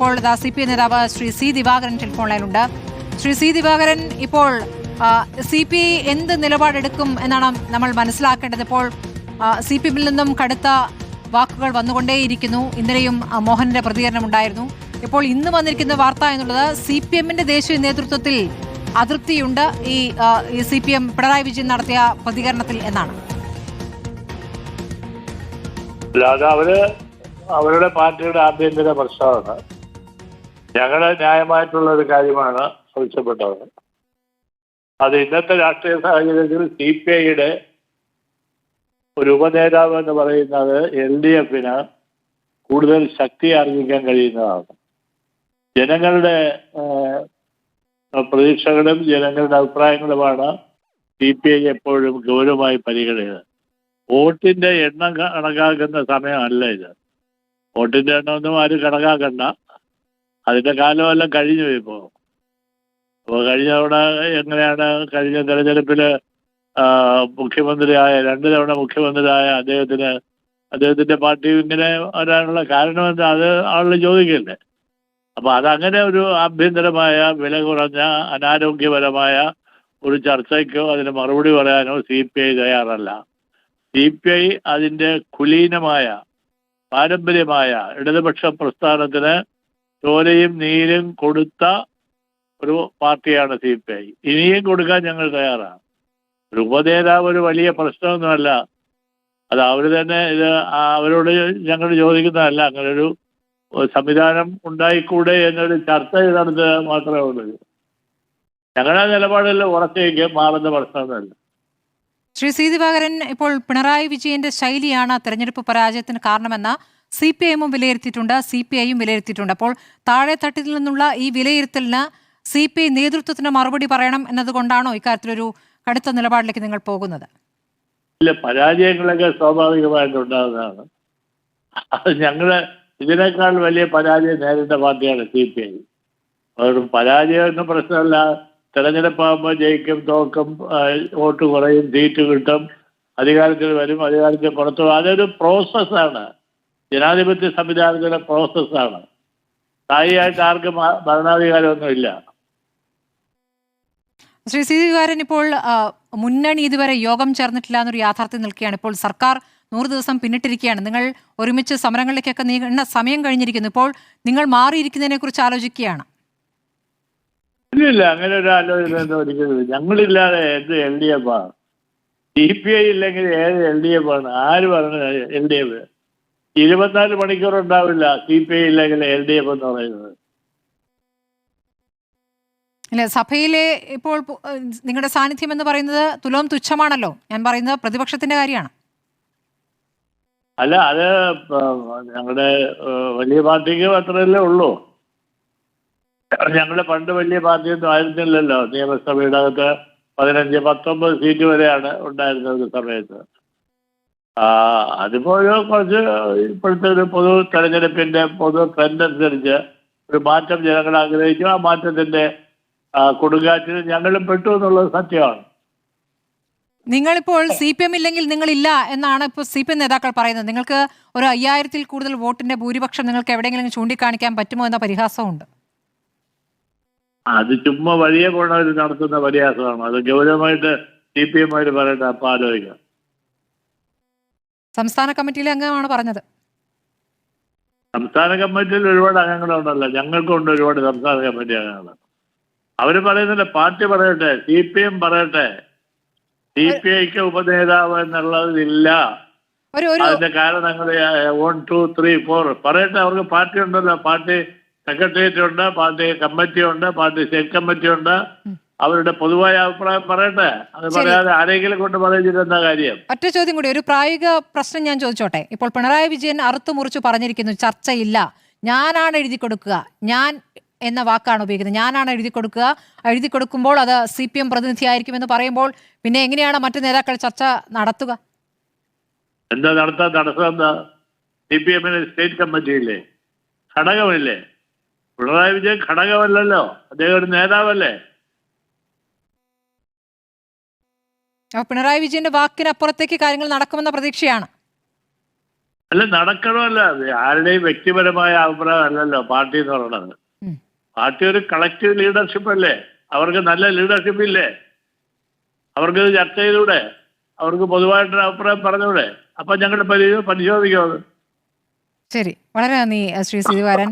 ഇപ്പോൾ CPI നേതാവ് Shri C Divakaran telephone ലൈനുണ്ട്. ശ്രീ സി ദിവാകരൻ, ഇപ്പോൾ CPI എന്ത് നിലപാടെടുക്കും എന്നാണ് നമ്മൾ മനസ്സിലാക്കേണ്ടത്. ഇപ്പോൾ CPIയിൽ നിന്നും കടുത്ത വാക്കുകൾ വന്നുകൊണ്ടേയിരിക്കുന്നു. ഇന്നലെയും മോഹന്റെ പ്രതികരണം ഉണ്ടായിരുന്നു. ഇപ്പോൾ ഇന്ന് വന്നിരിക്കുന്ന വാർത്ത എന്നുള്ളത് CPMന്റെ ദേശീയ നേതൃത്വത്തിൽ അതൃപ്തിയുണ്ട് ഈ CPM പിണറായി വിജയൻ നടത്തിയ പ്രതികരണത്തിൽ എന്നാണ്. അവരുടെ പാർട്ടിയുടെ ആഭ്യന്തര പ്രശ്നമാണ്. ഞങ്ങളുടെ ന്യായമായിട്ടുള്ള ഒരു കാര്യമാണ് ആവശ്യപ്പെട്ടത്. അത് ഇന്നത്തെ രാഷ്ട്രീയ സാഹചര്യത്തിൽ CPIയുടെ ഒരു ഉപനേതാവ് എന്ന് പറയുന്നത് LDFന് കൂടുതൽ ശക്തി ആർജിക്കാൻ കഴിയുന്നതാണ്. ജനങ്ങളുടെ പ്രതീക്ഷകളും ജനങ്ങളുടെ അഭിപ്രായങ്ങളുമാണ് CPI എപ്പോഴും ഗൗരവമായി പരിഗണിക്കുന്നത്. വോട്ടിന്റെ എണ്ണം കണക്കാക്കുന്ന സമയമല്ല ഇത്. വോട്ടിന്റെ എണ്ണമൊന്നും ആരും കണക്കാക്കണ്ട. അതിന്റെ കാലമെല്ലാം കഴിഞ്ഞു ഇപ്പോൾ. അപ്പോൾ കഴിഞ്ഞ തവണ എങ്ങനെയാണ് കഴിഞ്ഞ തെരഞ്ഞെടുപ്പിൽ മുഖ്യമന്ത്രിയായ 2 തവണ മുഖ്യമന്ത്രിയായ അദ്ദേഹത്തിന്റെ പാർട്ടി ഇങ്ങനെ വരാനുള്ള കാരണമെന്ന് അത് ആളുകൾ ചോദിക്കണ്ടേ. അപ്പോൾ അതങ്ങനെ ഒരു ആഭ്യന്തരമായ വില കുറഞ്ഞ അനാരോഗ്യപരമായ ഒരു ചർച്ചയ്ക്കോ അതിന് മറുപടി പറയാനോ CPI തയ്യാറല്ല. CPI അതിൻ്റെ കുലീനമായ പാരമ്പര്യമായ ഇടതുപക്ഷ പ്രസ്ഥാനത്തിന് ചോരയും നീരും കൊടുത്ത ഒരു പാർട്ടിയാണ് CPI. ഇനിയും കൊടുക്കാൻ ഞങ്ങൾ തയ്യാറാണ്. ഒരു ഉപനേതാവ് ഒരു വലിയ പ്രശ്നമൊന്നുമല്ല. അത് അവർ തന്നെ ഇത് അവരോട് ഞങ്ങൾ ചോദിക്കുന്നതല്ല. അങ്ങനെ ഒരു സംവിധാനം ഉണ്ടായിക്കൂടെ എന്നൊരു ചർച്ച നടത്തുക മാത്രമേ ഉള്ളൂ. ഞങ്ങളുടെ നിലപാടിൽ ഉറച്ചേക്ക് മാറുന്ന പ്രശ്നമൊന്നുമല്ല. ശ്രീ സി ദിവാകരൻ, ഇപ്പോൾ പിണറായി വിജയന്റെ ശൈലിയാണ് തെരഞ്ഞെടുപ്പ് പരാജയത്തിന് കാരണമെന്ന് CPIഎമ്മും വിലയിരുത്തിയിട്ടുണ്ട്, CPIയും വിലയിരുത്തിയിട്ടുണ്ട്. അപ്പോൾ താഴെ തട്ടിൽ നിന്നുള്ള ഈ വിലയിരുത്തലിന് CPI നേതൃത്വത്തിന് മറുപടി പറയണം എന്നതുകൊണ്ടാണോ ഇക്കാര്യത്തിലൊരു കടുത്ത നിലപാടിലേക്ക് നിങ്ങൾ പോകുന്നത്? ഇല്ല, പരാജയങ്ങളൊക്കെ സ്വാഭാവികമായിട്ടുണ്ടാകുന്നതാണ്. അത് ഞങ്ങള് ഇതിനേക്കാൾ വലിയ പരാജയം നേരിട്ട പാർട്ടിയാണ് CPI. ഒരു പരാജയം എന്ന പ്രശ്നമല്ല. തെരഞ്ഞെടുപ്പാകുമ്പോൾ ജയിക്കും, തോക്കും, വോട്ട് കുറയും, സീറ്റ് കിട്ടും, അധികാരത്തിൽ വരും, അധികാരത്തിൽ പുറത്തു പോകും. അതൊരു പ്രോസസ്സാണ്. ജനാധിപത്യ സംവിധാനത്തിലെ പ്രോസസ്സാണ്. സ്ഥായിയായിട്ട് ആർക്കും ഭരണാധികാരമൊന്നുമില്ല. ശ്രീ സി ദിവാകരൻ, ഇപ്പോൾ മുന്നണി ഇതുവരെ യോഗം ചേർന്നിട്ടില്ല എന്നൊരു യാഥാർത്ഥ്യം നിൽക്കുകയാണ്. ഇപ്പോൾ സർക്കാർ 100 ദിവസം പിന്നിട്ടിരിക്കുകയാണ്. നിങ്ങൾ ഒരുമിച്ച് സമരങ്ങളിലേക്കൊക്കെ നീങ്ങുന്ന സമയം കഴിഞ്ഞിരിക്കുന്നു. ഇപ്പോൾ നിങ്ങൾ മാറിയിരിക്കുന്നതിനെ കുറിച്ച് ആലോചിക്കുകയാണ്. ഇല്ല, അങ്ങനെ ഒരു ആലോചന ഒരിക്കലും. ഞങ്ങളില്ലാതെ എന്ത് LDF ആണ്? CPI ഇല്ലെങ്കിൽ ഏത് LDF ആണ്? ആര് പറഞ്ഞു LDF? 24 മണിക്കൂർ ഉണ്ടാവില്ല CPI ഇല്ലെങ്കിൽ LDF എന്ന് പറയുന്നത്. അല്ലെ, സഭയിലെ ഇപ്പോൾ നിങ്ങളുടെ സാന്നിധ്യം എന്ന് പറയുന്നത് തുലോം തുച്ഛമാണല്ലോ. ഞാൻ പറയുന്നത് പ്രതിപക്ഷത്തിന്റെ കാര്യമാണ്. അല്ല, അത് ഞങ്ങളുടെ വലിയ പാർട്ടിക്ക് അത്രയല്ലേ ഉള്ളൂ. ഞങ്ങളുടെ പണ്ട് വലിയ പാർട്ടിയൊന്നും ആയിരുന്നില്ലല്ലോ. നിയമസഭയുടെ അകത്ത് 15-19 സീറ്റ് വരെയാണ് ഉണ്ടായിരുന്നത് സമയത്ത്. അതിപ്പോൾ കുറച്ച് ഇപ്പോഴത്തെ ഒരു പൊതു തെരഞ്ഞെടുപ്പിന്റെ പൊതു ട്രെൻഡ് അനുസരിച്ച് ഒരു മാറ്റം ജനങ്ങൾ ആഗ്രഹിച്ചു. ആ മാറ്റത്തിന്റെ കൊടുങ്കാറ്റിൽ ഞങ്ങളും പെട്ടു എന്നുള്ളത് സത്യമാണ്. നിങ്ങളിപ്പോൾ CPM ഇല്ലെങ്കിൽ നിങ്ങളില്ല എന്നാണ് ഇപ്പോൾ CPM നേതാക്കൾ പറയുന്നത്. നിങ്ങൾക്ക് ഒരു 5000-ൽ കൂടുതൽ വോട്ടിന്റെ ഭൂരിപക്ഷം നിങ്ങൾക്ക് എവിടെയെങ്കിലും ചൂണ്ടിക്കാണിക്കാൻ പറ്റുമോ എന്ന പരിഹാസമുണ്ട്. അത് ചുമ്മാ വഴിയെ പോണവർ നടത്തുന്ന പരിഹാസമാണ്. അത് ഗൗരവമായിട്ട് CPM പറയട്ടെ, അപ്പം ആലോചിക്കാം. സംസ്ഥാന കമ്മിറ്റിയിലെ അംഗമാണ് പറഞ്ഞത്. സംസ്ഥാന കമ്മിറ്റിയിൽ ഒരുപാട് അംഗങ്ങളുണ്ടല്ലോ. ഞങ്ങൾക്കുണ്ട് ഒരുപാട് സംസ്ഥാന കമ്മിറ്റി അംഗങ്ങൾ. അവർ പറയുന്നില്ല, പാർട്ടി പറയട്ടെ, CPM പറയട്ടെ. CPIക്ക് ഉപനേതാവ് എന്നുള്ളതില്ല. അതിന്റെ കാരണങ്ങൾ 1, 2, 3, 4 പറയട്ടെ. അവർക്ക് പാർട്ടി ഉണ്ടല്ലോ. പാർട്ടി സെക്രട്ടേറിയറ്റ് ഉണ്ട്, പാർട്ടി കമ്മിറ്റി ഉണ്ട്, പാർട്ടി സ്റ്റേറ്റ് കമ്മിറ്റി ഉണ്ട്. അവരുടെ പൊതുവായ അഭിപ്രായം പറയട്ടെ. അത് പറയാതെ ആരെങ്കിലും കൊണ്ട് പറയിച്ചിട്ടെന്താ കാര്യം? ഒറ്റ ചോദ്യം കൂടി, ഒരു പ്രായോഗിക പ്രശ്നം ഞാൻ ചോദിച്ചോട്ടെ. ഇപ്പോൾ പിണറായി വിജയൻ അറുത്തു മുറിച്ചു പറഞ്ഞിരിക്കുന്നു, ചർച്ചയില്ല, ഞാനാണ് എഴുതി കൊടുക്കുക, ഞാൻ എന്ന വാക്കാണ് ഉപയോഗിക്കുന്നത്. ഞാനാണ് എഴുതി കൊടുക്കുക. എഴുതി കൊടുക്കുമ്പോൾ അത് CPM പ്രതിനിധിയായിരിക്കുമെന്ന് പറയുമ്പോൾ പിന്നെ എങ്ങനെയാണ് മറ്റു നേതാക്കൾ ചർച്ച നടത്തുക? എന്താ നടത്താൻ തടസ്സം? എന്താ? CPMന് സ്റ്റേറ്റ് കമ്മിറ്റി ഇല്ലേ? ഘടകമില്ലേ? പിണറായി വിജയൻ ഘടകമല്ലല്ലോ, അദ്ദേഹം ഒരു നേതാവല്ലേ. പിണറായി വിജയന്റെ വാക്കിനപ്പുറത്തേക്ക് കാര്യങ്ങൾ നടക്കുമെന്ന പ്രതീക്ഷയാണ്. അല്ല നടക്കണമല്ല, അത് ആരുടെയും വ്യക്തിപരമായ അഭിപ്രായം അല്ലല്ലോ പാർട്ടി എന്ന് പറയുന്നത്. ഉം. പാർട്ടി ഒരു കളക്റ്റീവ് ലീഡർഷിപ്പ് അല്ലേ, അവർക്ക് നല്ല ലീഡർഷിപ്പ് ഇല്ലേ, അവർക്ക് ചർച്ച ചെയ്തൂടെ, അവർക്ക് പൊതുവായിട്ടൊരു അഭിപ്രായം പറഞ്ഞൂടെ? അപ്പൊ ഞങ്ങൾ പരിശോധിക്കാം അത്. ശരി, വളരെ നന്ദി ശ്രീ സി ദിവാകരൻ.